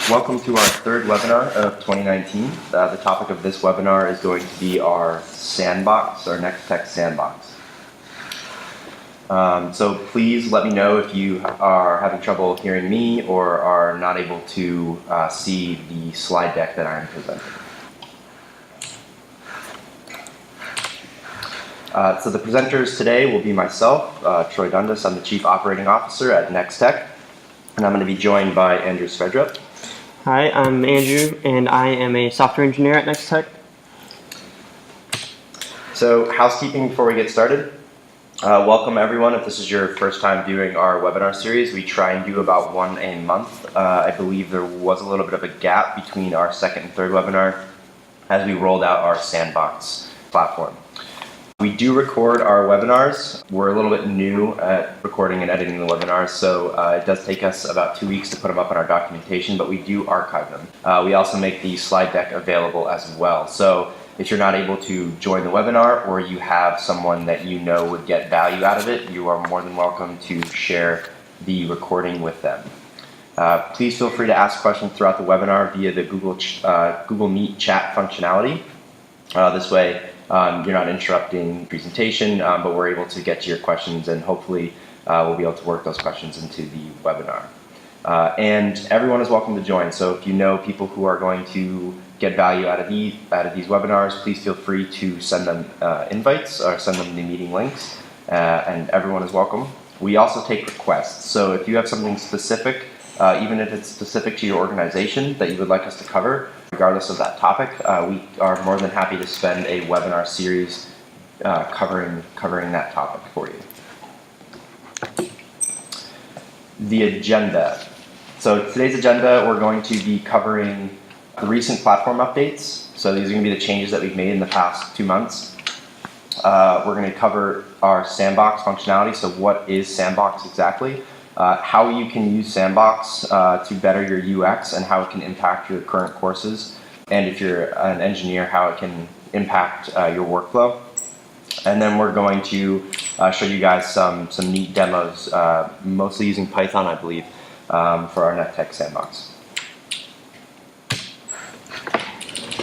Welcome to our third webinar of 2019. The topic of this webinar is going to be our Sandbox, our Next Tech Sandbox. So please let me know if you are having trouble hearing me or are not able to see the slide deck that I'm presenting. So the presenters today will be myself, Troy Dundas. I'm the Chief Operating Officer at Next Tech, and I'm going to be joined by Andrew Svedrup. Hi, I'm Andrew, and I am a software engineer at Next Tech. So housekeeping before we get started. Welcome everyone. If this is your first time viewing our webinar series, we try and do about one a month. I believe there was a little bit of a gap between our second and third webinar as we rolled out our Sandbox platform. We do record our webinars. We're a little bit new at recording and editing the webinars, so it does take us about 2 weeks to put them up in our documentation, but we do archive them. We also make the slide deck available as well. So if you're not able to join the webinar or you have someone that you know would get value out of it, you are more than welcome to share the recording with them. Please feel free to ask questions throughout the webinar via the Google Meet chat functionality. This way, you're not interrupting the presentation, but we're able to get to your questions, and hopefully we'll be able to work those questions into the webinar. And everyone is welcome to join. So if you know people who are going to get value out of these webinars, please feel free to send them invites or send them the meeting links, and everyone is welcome. We also take requests. So if you have something specific, even if it's specific to your organization that you would like us to cover, regardless of that topic, we are more than happy to spend a webinar series covering that topic for you. The agenda. So today's agenda, we're going to be covering the recent platform updates. So these are going to be the changes that we've made in the past 2 months. We're going to cover our Sandbox functionality. So what is Sandbox exactly? How you can use Sandbox to better your UX and how it can impact your current courses, and if you're an engineer, how it can impact your workflow. And then we're going to show you guys some neat demos, mostly using Python, I believe, for our NetTech Sandbox.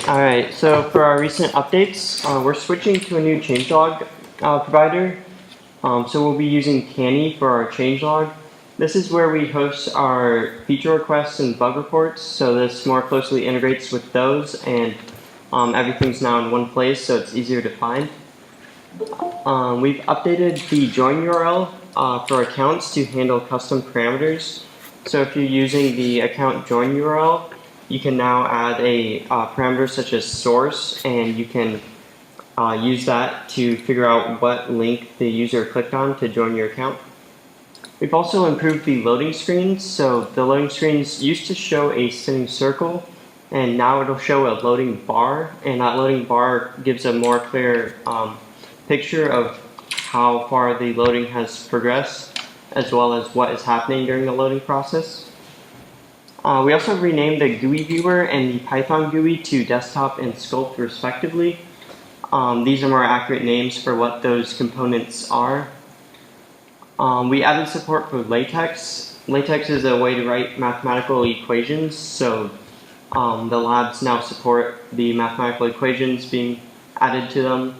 All right, so for our recent updates, we're switching to a new changelog provider. So we'll be using Canny for our changelog. This is where we host our feature requests and bug reports, so this more closely integrates with those, and everything's now in one place, so it's easier to find. We've updated the join URL for accounts to handle custom parameters. So if you're using the account join URL, you can now add a parameter such as source, and you can use that to figure out what link the user clicked on to join your account. We've also improved the loading screens. So the loading screens used to show a spinning circle, and now it'll show a loading bar, and that loading bar gives a more clear picture of how far the loading has progressed, as well as what is happening during the loading process. We also renamed the GUI viewer and the Python GUI to desktop and sculpt respectively. These are more accurate names for what those components are. We added support for LaTeX. LaTeX is a way to write mathematical equations, so the labs now support the mathematical equations being added to them.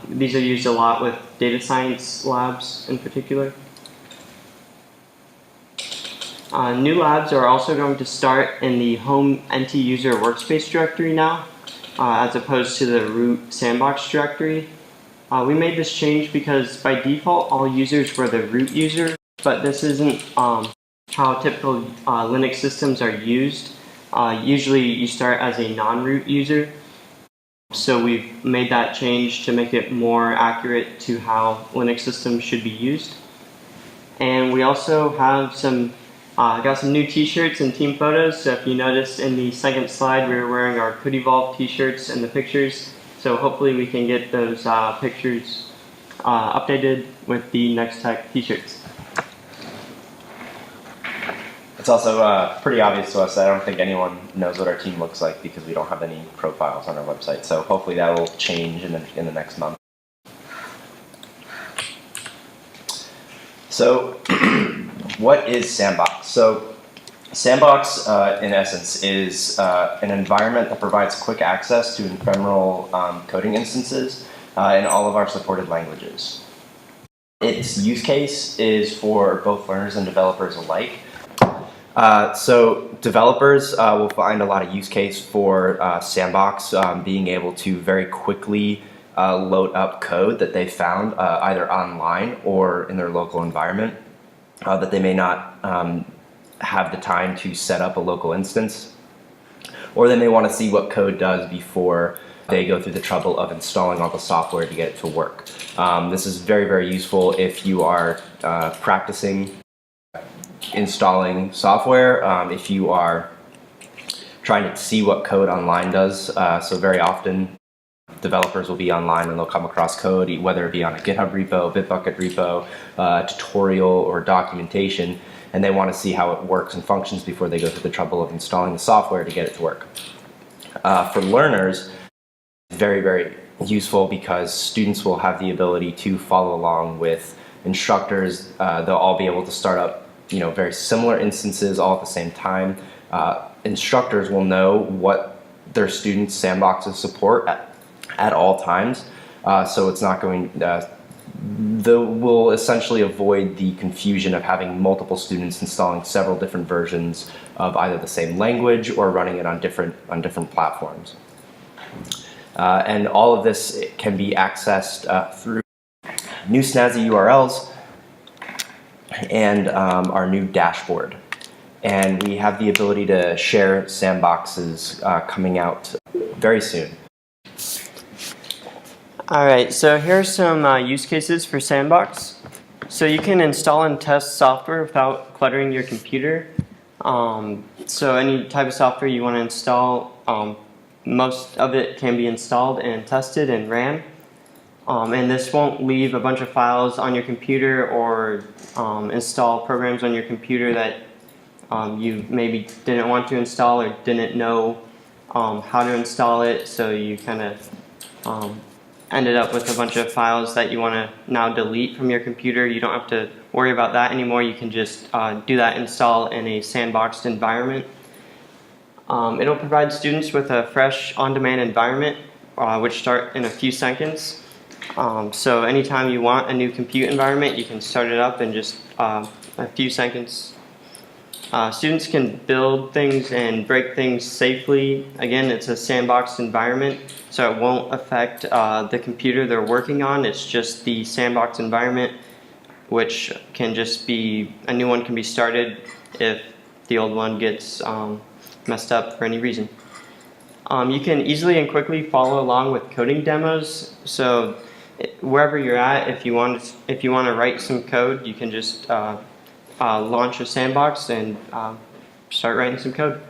These are used a lot with data science labs in particular. New labs are also going to start in the home NT user workspace directory now, as opposed to the root Sandbox directory. We made this change because by default all users were the root user, but this isn't how typical Linux systems are used. Usually you start as a non-root user, so we've made that change to make it more accurate to how Linux systems should be used. And we also have got some new t-shirts and team photos. So if you noticed in the second slide, we were wearing our Could Evolve t-shirts in the pictures. So hopefully we can get those pictures updated with the Next Tech t-shirts. It's also pretty obvious to us that I don't think anyone knows what our team looks like because we don't have any profiles on our website. So hopefully that will change in the next month. So what is Sandbox? So Sandbox, in essence, is an environment that provides quick access to ephemeral coding instances in all of our supported languages. Its use case is for both learners and developers alike. So developers will find a lot of use case for Sandbox being able to very quickly load up code that they found either online or in their local environment that they may not have the time to set up a local instance, or they may want to see what code does before they go through the trouble of installing all the software to get it to work. This is very, very useful if you are practicing installing software, if you are trying to see what code online does. So very often developers will be online and they'll come across code, whether it be on a GitHub repo, Bitbucket repo, tutorial, or documentation, and they want to see how it works and functions before they go through the trouble of installing the software to get it to work. For learners, very, very useful because students will have the ability to follow along with instructors. They'll all be able to start up very similar instances all at the same time. Instructors will know what their students' sandboxes support at all times, so it's not going. They will essentially avoid the confusion of having multiple students installing several different versions of either the same language or running it on different platforms. And all of this can be accessed through new snazzy URLs and our new dashboard. And we have the ability to share sandboxes coming out very soon. Alright, so here are some use cases for Sandbox. So you can install and test software without cluttering your computer. So any type of software you want to install, most of it can be installed and tested and ran. And this won't leave a bunch of files on your computer or install programs on your computer that you maybe didn't want to install or didn't know how to install it, so you kind of ended up with a bunch of files that you want to now delete from your computer. You don't have to worry about that anymore. You can just do that install in a sandboxed environment. It'll provide students with a fresh on-demand environment which start in a few seconds. So anytime you want a new compute environment, you can start it up in just a few seconds. Students can build things and break things safely. Again, it's a sandboxed environment, so it won't affect the computer they're working on. It's just the sandbox environment, which can just be, a new one can be started if the old one gets messed up for any reason. You can easily and quickly follow along with coding demos. So wherever you're at, if you want to write some code, you can just launch a sandbox and start writing some code.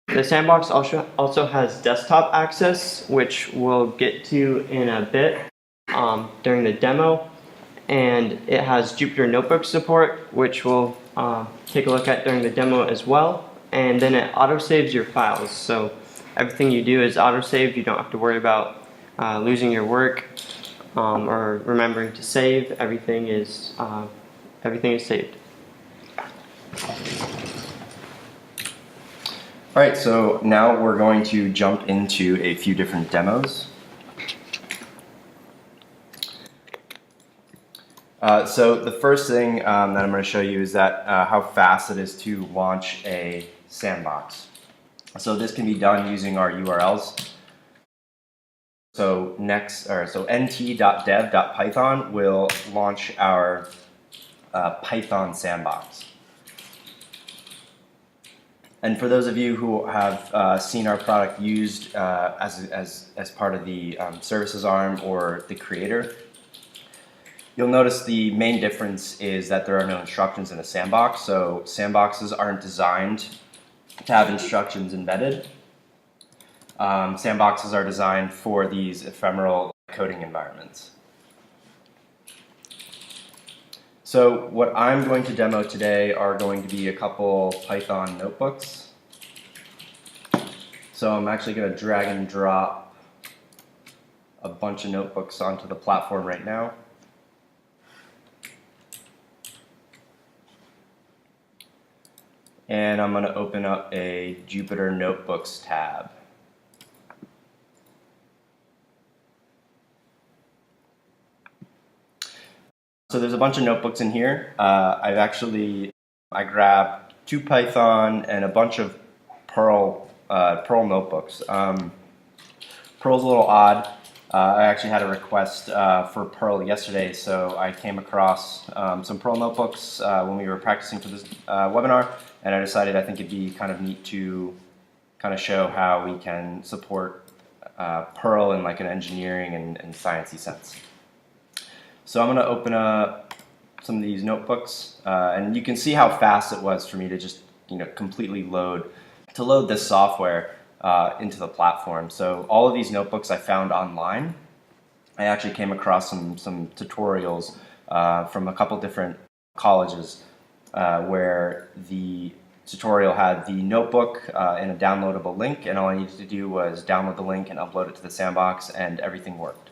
The sandbox also has desktop access, which we'll get to in a bit during the demo, and it has Jupyter Notebook support, which we'll take a look at during the demo as well. And then it autosaves your files, so everything you do is autosaved. You don't have to worry about losing your work or remembering to save. Everything is saved. Alright, so now we're going to jump into a few different demos. So the first thing that I'm going to show you is that how fast it is to launch a sandbox. So this can be done using our URLs. So nt.dev.python will launch our Python sandbox. And for those of you who have seen our product used as part of the services arm or the creator, you'll notice the main difference is that there are no instructions in a sandbox. So sandboxes aren't designed to have instructions embedded. Sandboxes are designed for these ephemeral coding environments. So what I'm going to demo today are going to be a couple Python notebooks. So I'm actually going to drag and drop a bunch of notebooks onto the platform right now. and I'm going to open up a Jupyter Notebooks tab. So there's a bunch of notebooks in here. I grabbed 2 Python and a bunch of Perl notebooks. Perl's a little odd. I actually had a request for Perl yesterday, so I came across some Perl notebooks when we were practicing for this webinar, and I decided I think it'd be kind of neat to kind of show how we can support Perl in like an engineering and sciencey sense. So I'm going to open up some of these notebooks, and you can see how fast it was for me to just completely load this software into the platform. So all of these notebooks I found online. I actually came across some tutorials from a couple different colleges where the tutorial had the notebook in a downloadable link, and all I needed to do was download the link and upload it to the Sandbox, and everything worked.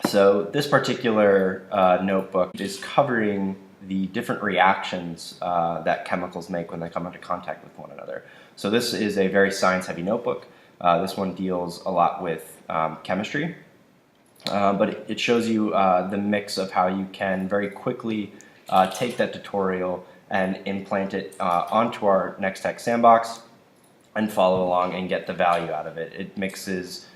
So this particular notebook is covering the different reactions that chemicals make when they come into contact with one another. So this is a very science-heavy notebook. This one deals a lot with chemistry, but it shows you the mix of how you can very quickly take that tutorial and implant it onto our Next-Tech Sandbox and follow along and get the value out of it. It mixes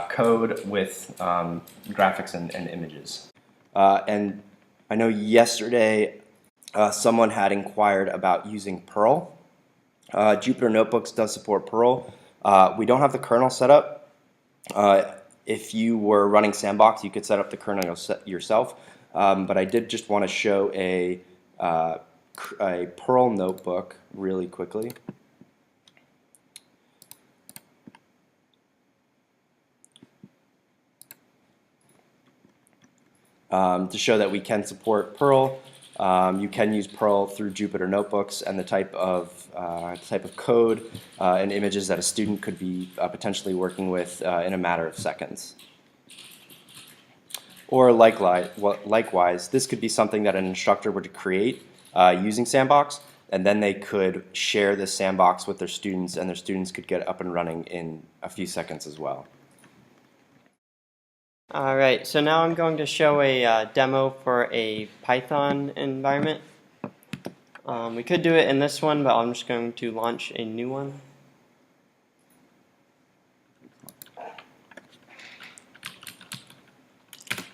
code with graphics and images. And I know yesterday someone had inquired about using Perl. Jupyter Notebooks does support Perl. We don't have the kernel set up. If you were running Sandbox, you could set up the kernel yourself. But I did just want to show a Perl notebook really quickly. To show that we can support Perl. You can use Perl through Jupyter Notebooks, and the type of code and images that a student could be potentially working with in a matter of seconds. Or likewise, this could be something that an instructor would create using Sandbox, and then they could share this Sandbox with their students, and their students could get up and running in a few seconds as well. Alright, so now I'm going to show a demo for a Python environment. We could do it in this one, but I'm just going to launch a new one.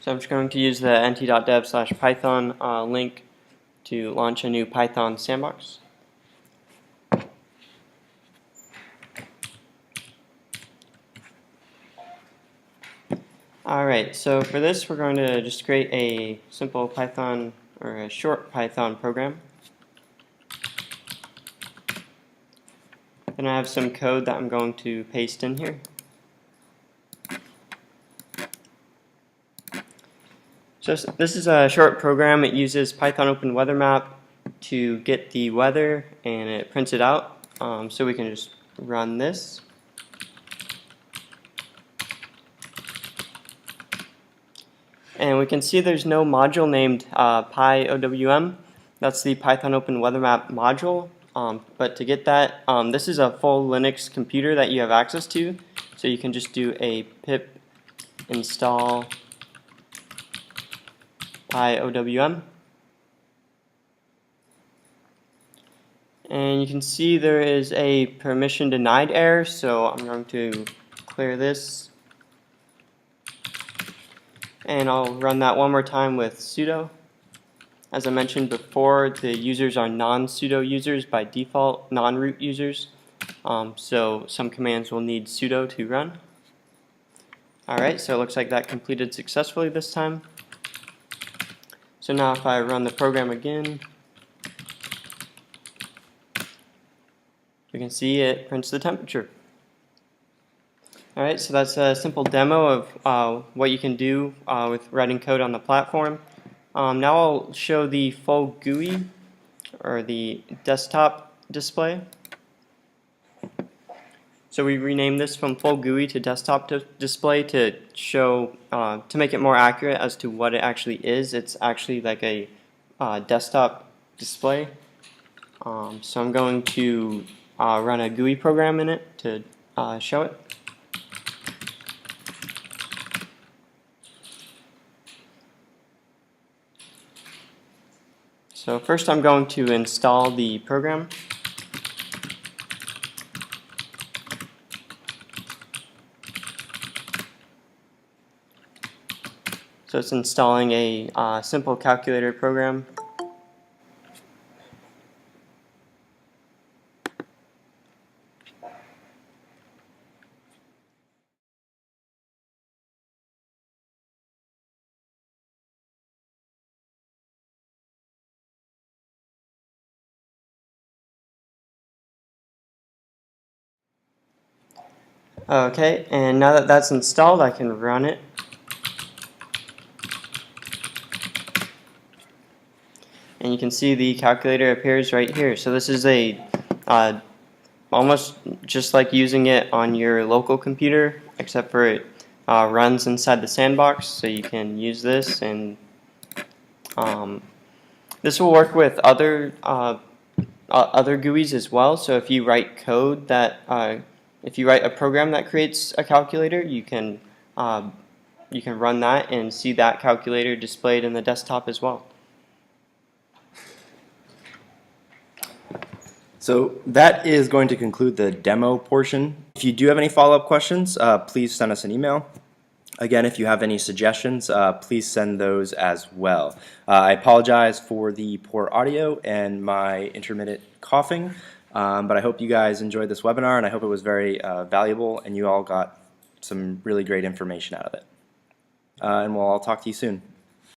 So I'm just going to use the nt.dev/python link to launch a new Python sandbox. Alright, so for this we're going to just create a simple Python or a short Python program. Then I have some code that I'm going to paste in here. So this is a short program. It uses Python Open Weather Map to get the weather, and it prints it out. So we can just run this. And we can see there's no module named PyOWM. That's the Python Open Weather Map module. But to get that, this is a full Linux computer that you have access to. So you can just do a pip install PyOWM. And you can see there is a permission denied error, so I'm going to clear this. And I'll run that one more time with sudo. As I mentioned before, the users are non-sudo users by default, non-root users. So some commands will need sudo to run. Alright, so it looks like that completed successfully this time. So now if I run the program again, we can see it prints the temperature. Alright, so that's a simple demo of what you can do with writing code on the platform. Now I'll show the full GUI, or the desktop display. So we renamed this from full GUI to desktop display to show, to make it more accurate as to what it actually is. It's actually like a desktop display. So I'm going to run a GUI program in it to show it. So first I'm going to install the program. So it's installing a simple calculator program. Okay, and now that that's installed, I can run it. And you can see the calculator appears right here. So this is a almost just like using it on your local computer, except for it runs inside the Sandbox. So you can use this, and this will work with other GUIs as well. So if you write code that if you write a program that creates a calculator, you can run that and see that calculator displayed in the desktop as well. So that is going to conclude the demo portion. If you do have any follow-up questions, please send us an email. Again, if you have any suggestions, please send those as well. I apologize for the poor audio and my intermittent coughing, but I hope you guys enjoyed this webinar, and I hope it was very valuable and you all got some really great information out of it. And we'll all talk to you soon.